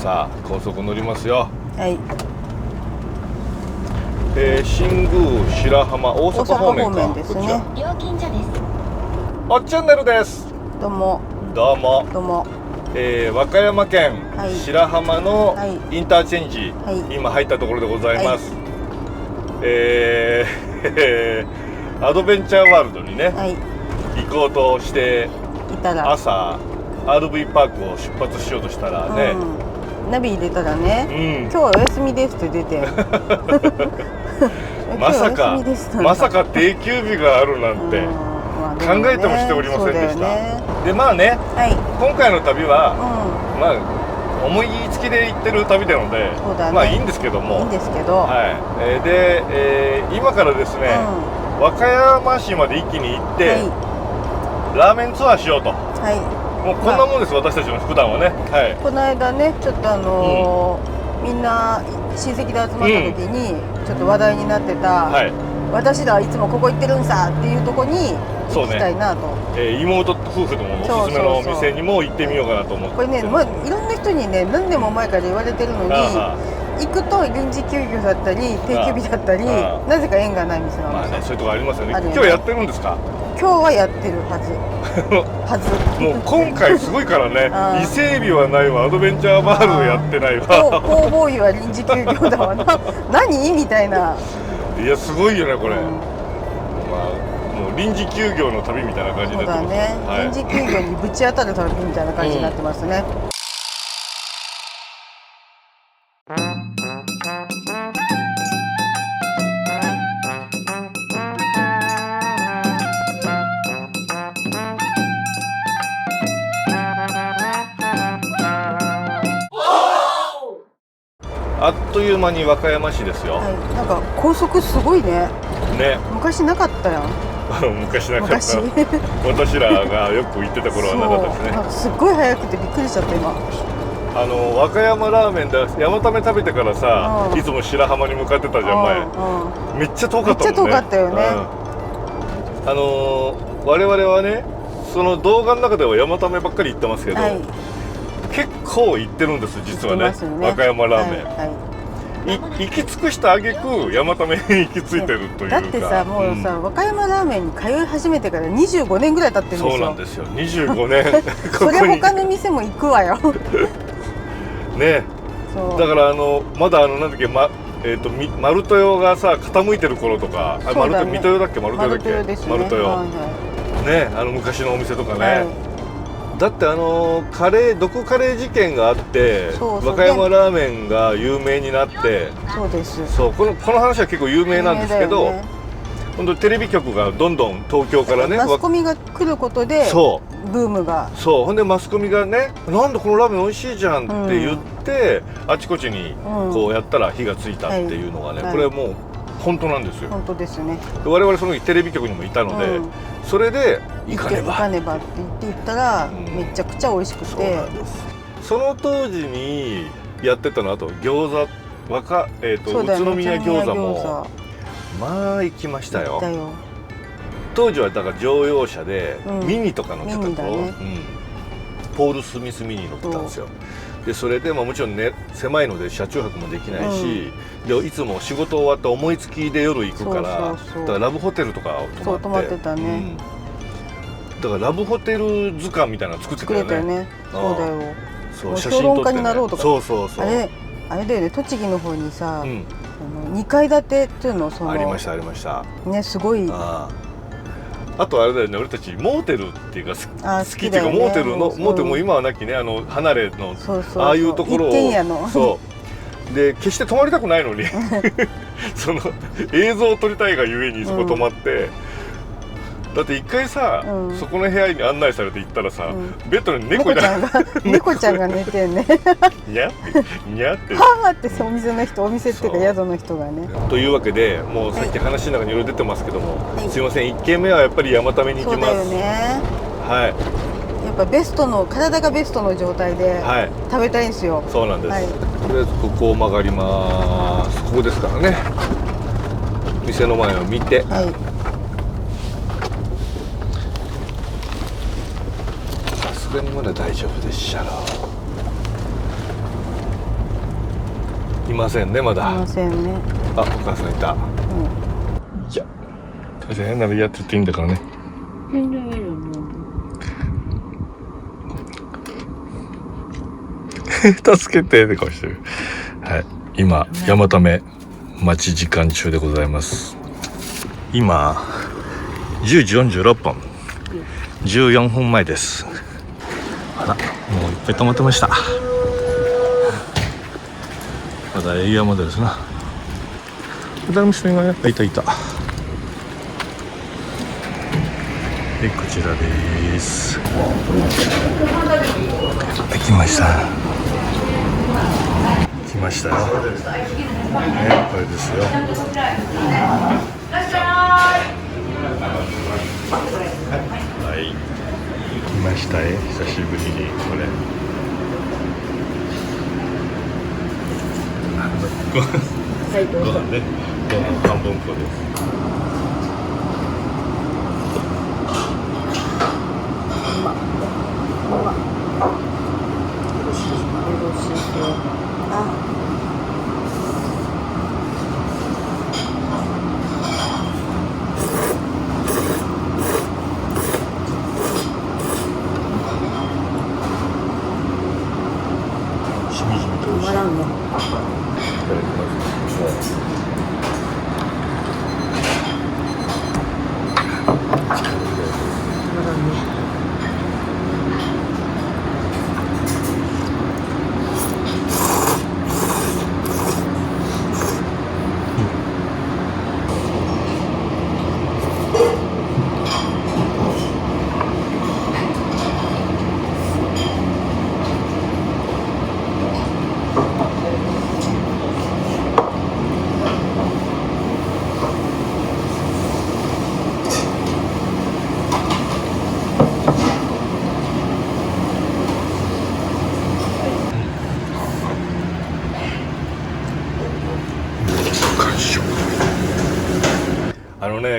さあ高速乗りますよ。はい。新宮白浜大阪方面か。大阪方面ですね。料金所です。おっチャンネルです。どうも。どうも。どうも。和歌山県白浜のインターチェンジ、今入ったところでございます。アドベンチャーワールドにね、行こうとして朝 RV パークを出発しようとしたらね、ナビ入れたらね、今日はお休みですって出てまさか定休日があるなんて考えてもしておりませんでした。でまあね、今回の旅はまあ思いつきで行ってる旅なのでまあいいんですけども、で今からですね和歌山市まで一気に行ってラーメンツアーしようと。もうこんなもんです、私たちの普段はね。この間ねちょっとみんな親戚で集まった時にちょっと話題になってた、私らはいつもここ行ってるんさっていうとこに行きたいなと。妹夫婦のおすすめのお店にも行ってみようかなと思って。これね、いろんな人にね何年も前から言われてるのに行くと臨時休業だったり定休日だったりなぜか縁がない店なんですよ。そういうとこありますよね。今日やってるんですか？今日はやってるはずもう今回すごいからね伊勢海老はないわ、アドベンチャーワールドやってないわ、ホウボウイは臨時休業だわな何みたいな。いやすごいよねこれ、まあもう臨時休業の旅みたいな感じになってます。そうだね、臨時休業にぶち当たる旅みたいな感じになってますね。あっという間に和歌山市ですよ。なんか高速すごいね。昔なかったやん。昔なかった。私らがよく行ってた頃はなかったですね。なんかすっごい早くてびっくりしちゃった今。和歌山ラーメンで山ため食べてからさ、いつも白浜に向かってたじゃん前。めっちゃ遠かったもんね。めっちゃ遠かったよね。我々はねその動画の中では山ためばっかり行ってますけど、結構行ってるんです実はね、和歌山ラーメン。行き尽くした挙句山ために行き着いてるというか。だってさもうさ和歌山ラーメンに通い始めてから25年ぐらい経ってるんですよ。そうなんですよ、25年それ他の店も行くわよね。だからまだなんだっけ丸豊がさ傾いてる頃とか、水豊だっけ丸豊だっけ、丸豊ね、昔のお店とかね。だって毒カレー事件があって和歌山ラーメンが有名になって、そうです。そうこの話は結構有名なんですけど、本当テレビ局がどんどん東京からねマスコミが来ることでブームが、ほんでマスコミがねなんでこのラーメン美味しいじゃんって言ってあちこちにこうやったら火がついたっていうのがね、これもう本当なんですよ。本当ですね。我々その時テレビ局にもいたので、それで行かねばって言って行ったらめちゃくちゃ美味しくて、その当時にやってたのあと餃子宇都宮餃子もまあ行きましたよ。当時はだから乗用車でミニとか乗ってたところ、ポール・スミスミニ乗ってたんですよ。でそれでもちろんね狭いので車中泊もできないし、でいつも仕事終わって思いつきで夜行くから、だからラブホテルとか泊まってたね。だからラブホテル図鑑みたいなの作ってたよね。そうだよ。そう評論家になろうとか。そうあれだよね、栃木の方にさ2階建てっていうのありましたありましたね。すごい。あとあれだよね、俺たちモーテルっていうか好きっていうかモーテルも今はなきね離れのああいうところをで決して泊まりたくないのにその映像を撮りたいがゆえにそこ泊まって、だって一回さそこの部屋に案内されて行ったらさベッドに猫ちゃんが寝てんねにゃってはあってお店っていうか宿の人がね。というわけでもうさっき話の中にいろいろ出てますけども、すいません1軒目はやっぱり山ために行きます。そうだよね。やっぱ体がベストの状態で食べたいんですよ。そうなんです。とりあえずここを曲がります。ここですからね。店の前を見て、さすがにまだ大丈夫でっしゃろ。ませんね、まだ。いませんね。あ、お母さんいた。いや、変なのやってていいんだからね。助けてって顔してる。はい、今山ため待ち時間中でございます。今10時46分、14分前です。あら、もういっぱい止まってました。まだエリアまでですな。誰も人いない。いたいた。で、こちらです。来ました。来ましたよ。ね、これですよ。はい。来ましたよ。久しぶりにこれ。はい、どうぞ。ご飯ね。ご飯半分こです。しみじみと美味しい。いただきます。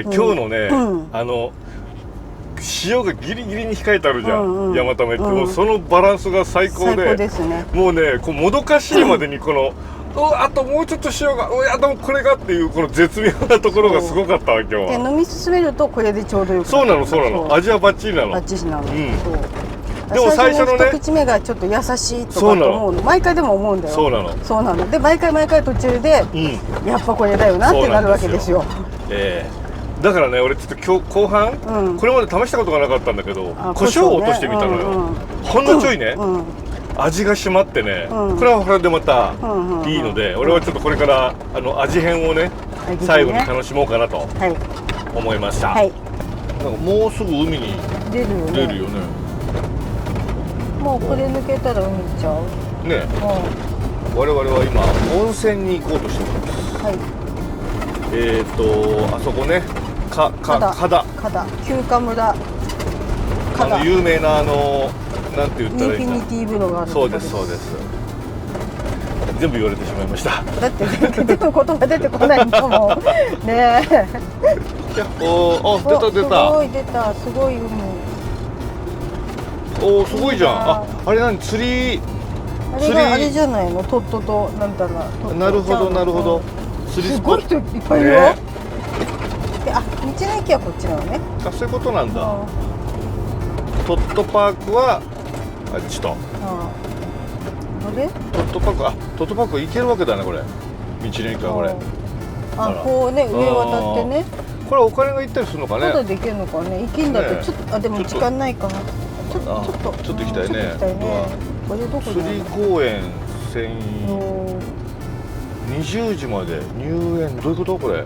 今日のね、塩がギリギリに控えてあるじゃん、山ためって、もうそのバランスが最高で、最高ですね。もうね、こうもどかしいまでにこの、あともうちょっと塩が、あとこれがっていうこの絶妙なところがすごかったわ今日は。で飲み進めるとこれでちょうどよく。そうなのそうなの。味はバッチリなの。バッチリなの。でも最初のね、一口目がちょっと優しいとか思うの。毎回でも思うんだよ。そうなの。そうなの。で毎回途中で、やっぱこれだよなってなるわけですよ。だからね、俺ちょっと今日後半、これまで試したことがなかったんだけど、胡椒を落としてみたのよ。ほんのちょいね、味が締まってね、これはこれでまたいいので、俺はちょっとこれから味変をね、最後に楽しもうかなと思いました。なんかもうすぐ海に出るよね。もうこれ抜けたら海行っちゃうね。我々は今温泉に行こうとしています。あそこね、加田休暇村、有名ななんて言ったらいいんだ、インフィニティ風呂がある。そうですそうです。全部言われてしまいました。だって全部言葉出てこないんだもんねえ。出た出た。すごい出た、すごい海。すごいじゃん。あれ何、釣りあれじゃないの、とっととなんだろう。なるほどなるほど。すごい人いっぱいいるよ。道の駅はこっちなのね。そういうことなんだ。トットパークはあっちと。あれ？トットパーク行けるわけだね、これ。道の駅はこれ。こうね、上渡ってね。これお金が行ったりするのかね。ただで行けるのかね。行けんだってちょっとでも時間ないかな。ちょっと行きたいね。これどこ釣り公園専用。20時まで入園、どういうことこれ？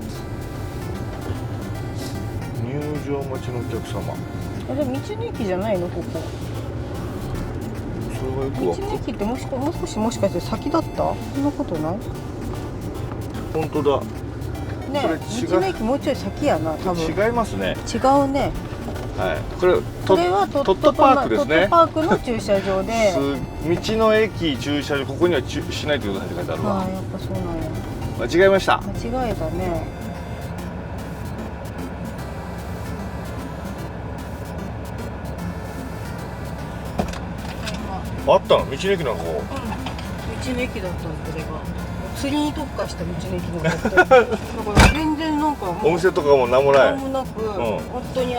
入場待ちのお客様。あれ道の駅じゃないのここ？それがよくわかる。道の駅ってもう少しもしかして先だった？そんなことない？本当だ。ね、道の駅もうちょい先やな、多分。違いますね。違うね。はい。これはトットパークですね。トットパークの駐車場で。道の駅駐車場、ここにはしないということが書いてあるわ。やっぱそうなんや。間違えました。間違えたね。あったの？道の駅なんかこう。道の駅だったこれが。釣りに特化した道の駅なんだってだから全然なんかお店とかも何もない。何もなく、本当にエ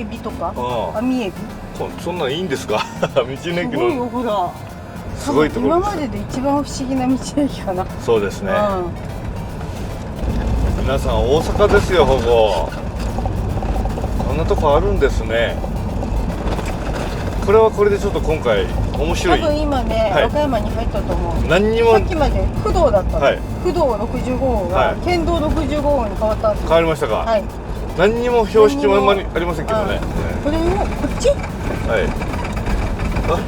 ビとか網エビそんなんいいんですか道の駅の。すごいよほらすごいところです。今までで一番不思議な道の駅かな。そうですね、皆さん大阪ですよ。こここんなとこあるんですね。これはこれでちょっと今回面白い。多分今ね、和歌山に入ったと思う。何にもさっきまで区道だったの、区道65号が県道65号に変わったんです。変わりましたか。はい。何にも標識もあんまりありませんけどね。これをこっち。はい。あ、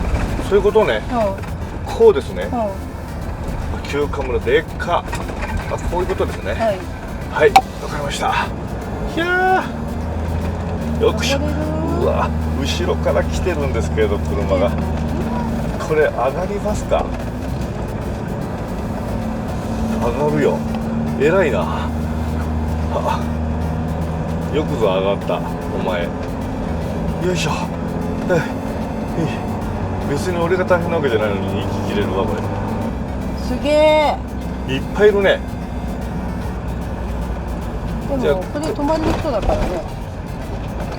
そういうことね。こうですね。旧河村でっか。あ、こういうことですね。はい、わかりました。いやー、よくしょ。うわ、後ろから来てるんですけど車が。これ上がりますか。上がるよ。偉いな。よくぞ上がった、お前。よいしょ。別に俺が大変なわけじゃないのに息切れるわこれ。すげえ。いっぱいいるね。でもこれ泊まりの人だからね。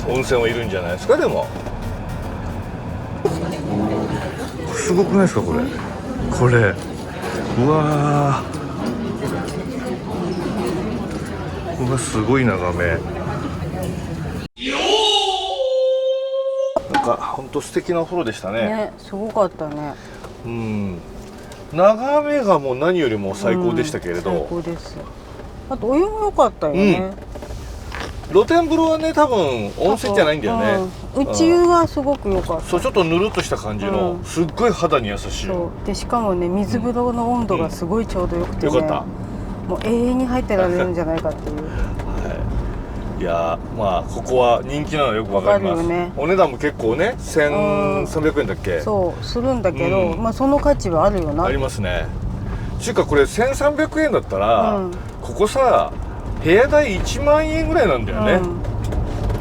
温泉はいるんじゃないですか。でもすごくないですかこれ。これうわー、うわすごい眺め。なんか本当素敵なお風呂でしたね。ね、すごかったね。うん。眺めがもう何よりも最高でしたけれど。最高です。あとお湯も良かったよね。露天風呂はね多分温泉じゃないんだよね。内湯がすごく良かった。そうちょっとぬるっとした感じの、すっごい肌に優しい。そうでしかもね水風呂の温度がすごいちょうどよくてね。よかった。もう永遠に入ってられるんじゃないかっていう。いやまあここは人気なのよくわかります。お値段も結構ね1300円だっけ。そうするんだけど、まあその価値はあるよな。ありますね。ちゅうかこれ1300円だったら、ここさ部屋代1万円ぐらいなんだよね。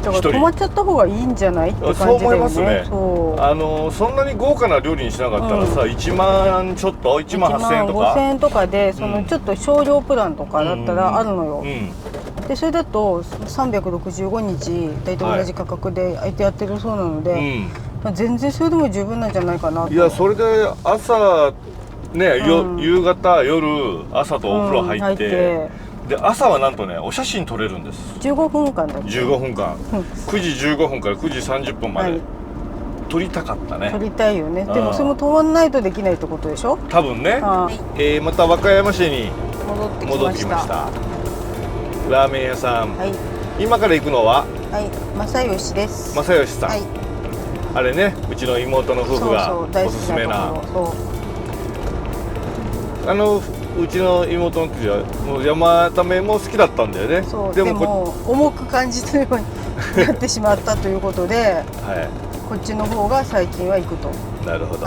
だから泊まっちゃった方がいいんじゃないって感じだよね。そう思いますね。そんなに豪華な料理にしなかったらさ、1万ちょっと1万8000円とか1万5000円とかでそのちょっと少量プランとかだったらあるのよ。でそれだと365日大体同じ価格で相手やってるそうなので、全然それでも十分なんじゃないかなと。いやそれで朝ね、夕方夜朝とお風呂入って、で朝はなんとねお写真撮れるんです。15分間だって。15分間、9時15分から9時30分まで撮りたかったね。撮りたいよね。でもそれも泊まんないとできないってことでしょ。多分ね。また和歌山市に戻ってきました。ラーメン屋さん、今から行くのは正義です。正義さん、あれね、うちの妹の夫婦がおすすめな。うちの妹の時はもう山田麺も好きだったんだよね。でも重く感じたようになってしまったということで、こっちの方が最近は行くと。なるほど。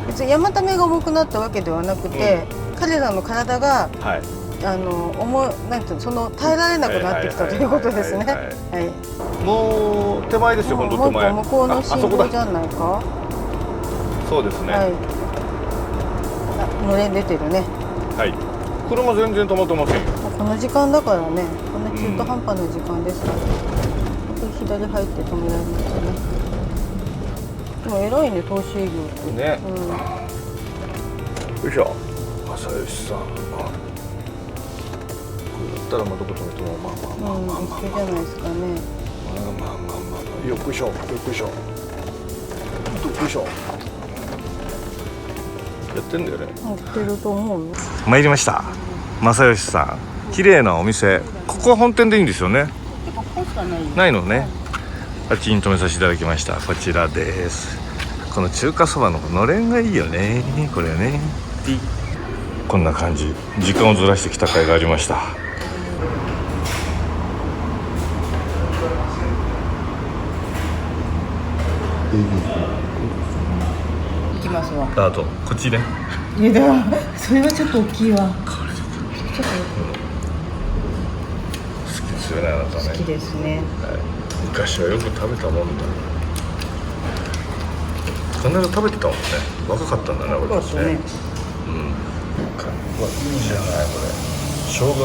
別に山田麺が重くなったわけではなくて、彼らの体がなんていうの、その耐えられなくなってきたということですね。もう手前ですよ、本当手前。向こうの信号じゃないか。そうですね。のれん出てるね。車全然止まってませんよ。この時間だからね、こんな中途半端な時間ですから。左入って止められますね。でも偉いね、投資営業ってね。よいしょ。正義さん。これだったらどこ止めてもまあ一緒じゃないですかね。よくしょよくしょよくしょ。やってんだよね。やってると思うよ。参りました。正義さん、綺麗なお店。ここは本店でいいんですよね。ここしかない。ないのね。あっちに止めさせていただきました。こちらです。この中華そばののれんがいいよね。これね。こんな感じ。時間をずらしてきた甲斐がありました。行きますわ。あとこっちね。いやだ、それはちょっと大きいわ。ちょっと好きですよね、あなたね。好きですね。昔はよく食べたもんだ。必ず食べてたもんね。若かったんだね、俺たちね。うわ、いいじゃないこれ。生姜が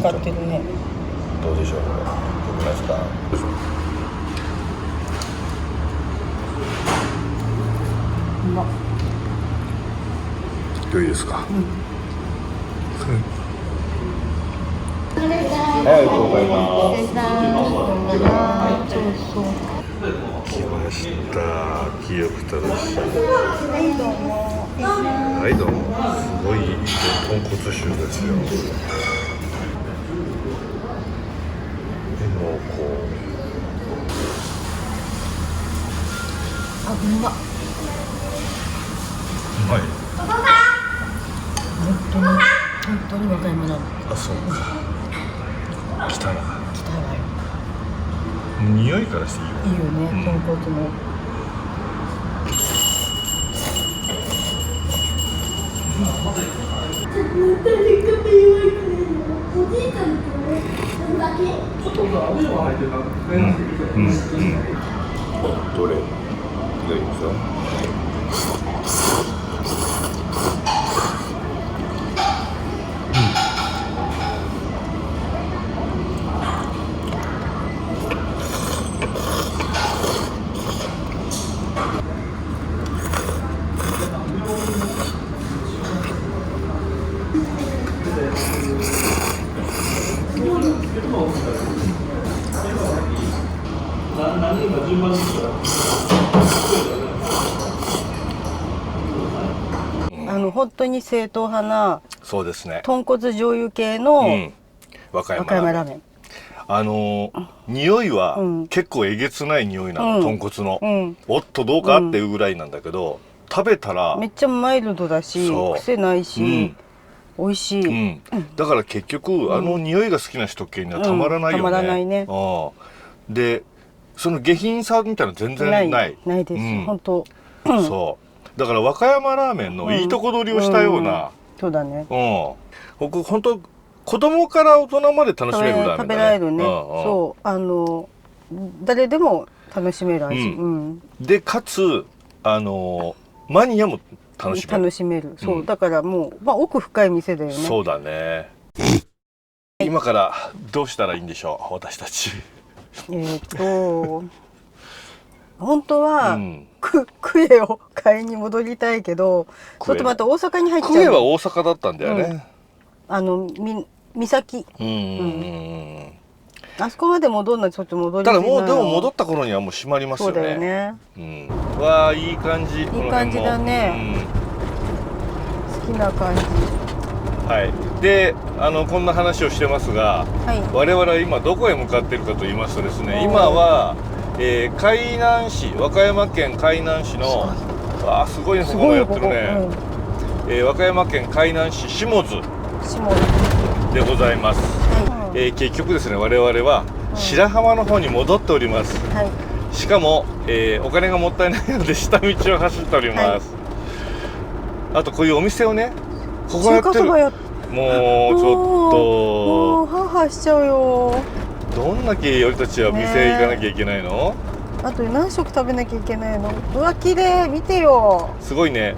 かかってるね。どうでしょうこれ。よくないですか。うまっ。良いですか。ありがとうございます。来ました。清く正しい。はいどうも。すごい豚骨臭ですよ。濃厚。あ、うまっ。うまい。本当に和歌山なの。あ、そうか。来たな。来たわよ。匂いからしていいよ。いいよね、豚骨の。どれ？いただきますよ。本当に正統派な。そうですね。豚骨醤油系の和歌和歌山ラー山ラーメン。匂いは結構えげつない匂いなの、豚骨の。おっとどうかっていうぐらいなんだけど、食べたらめっちゃマイルドだし、癖ないし、美味しい。だから結局匂いが好きな人系にはたまらないよね。たまらないね。で、その下品さみたいなの全然ない。ないです。本当。そう。だから和歌山ラーメンのいいとこ取りをしたような。そうだね。僕本当子供から大人まで楽しめるラーメンだね。食べられるね。そう、誰でも楽しめる味。でかつマニアも楽しめる。そう、だからもう奥深い店だよね。そうだね。今からどうしたらいいんでしょう、私たち。本当はクエを買いに戻りたいけど、ちょっとまた大阪に入っちゃう。クエは大阪だったんだよね。岬。あそこまで戻るのにちょっと戻りたいな。ただもうでも戻った頃にはもう閉まりますよね。そうだよね。わあ、いい感じ。いい感じだね。好きな感じ。はい。で、こんな話をしてますが、我々は今どこへ向かっているかと言いますとですね、今は海南市、和歌山県海南市の、すごいね、ここがやってるね。和歌山県海南市下津でございます。結局ですね、我々は白浜の方に戻っております。しかも、お金がもったいないので下道を走っております。あとこういうお店をね、ここやってる。もうちょっともうハーハーしちゃうよ。どんだけ俺たちは店行かなきゃいけないの？あと何食食べなきゃいけないの？うわ、綺麗、見てよ。すごいね。